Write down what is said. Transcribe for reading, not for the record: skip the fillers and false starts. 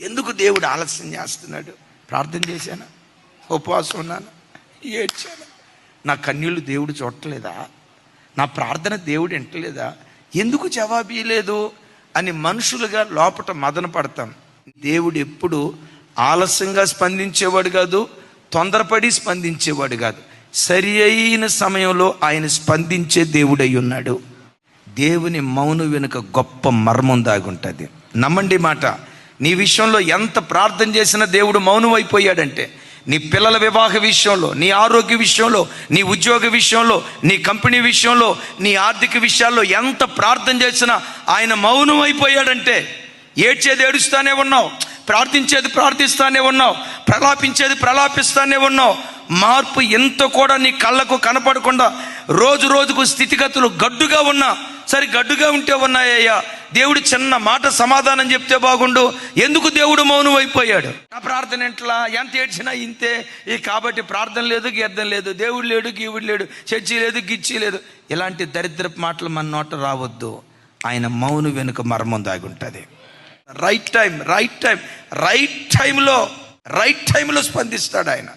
ఎందుకు దేవుడు ఆలస్యం చేస్తున్నాడు? ప్రార్థన చేశాను, ఉపవాసం ఉన్నాను, ఏడ్చాను, నా కన్నీళ్ళు దేవుడు చూడలేదా? నా ప్రార్థన దేవుడు వింటలేదా? ఎందుకు జవాబు ఇవ్వలేదు అని మనుషులుగా లోపట మదన పడతాం. దేవుడు ఎప్పుడు ఆలస్యంగా స్పందించేవాడు కాదు, తొందరపడి స్పందించేవాడు కాదు. సరి అయిన సమయంలో ఆయన స్పందించే దేవుడై ఉన్నాడు. దేవుని మౌనం వెనుక గొప్ప మర్మం దాగుంటుంది. నమ్మండి మాట. నీ విషయంలో ఎంత ప్రార్థన చేసినా దేవుడు మౌనం అయిపోయాడంటే, నీ పిల్లల వివాహ విషయంలో, నీ ఆరోగ్య విషయంలో, నీ ఉద్యోగ విషయంలో, నీ కంపెనీ విషయంలో, నీ ఆర్థిక విషయాల్లో ఎంత ప్రార్థన చేసినా ఆయన మౌనం అయిపోయాడంటే, ఏడ్చేది ఏడుస్తానే ఉన్నావు, ప్రార్థించేది ప్రార్థిస్తానే ఉన్నావు, ప్రలాపించేది ప్రలాపిస్తానే ఉన్నావు. మార్పు ఎంత కూడా నీ కళ్ళకు కనపడకుండా రోజు రోజుకు స్థితిగతులు గడ్డుగా ఉన్నా సరే, గడ్డుగా ఉంటే ఉన్నాయ్యా, దేవుడు చిన్న మాట సమాధానం చెప్తే బాగుండు. ఎందుకు దేవుడు మౌనం అయిపోయాడు? నా ప్రార్థన ఎట్లా, ఎంత ఏడ్చినా ఇంతే. కాబట్టి ప్రార్థన లేదు, గీర్థం లేదు, దేవుడు లేడు, గీవుడు లేడు, చర్చి లేదు, గిచ్చి లేదు. ఇలాంటి దరిద్రపు మాటలు మన నోట రావద్దు. ఆయన మౌనం వెనుక మర్మం దాగి ఉంటుంది. రైట్ టైంలో స్పందిస్తాడు ఆయన.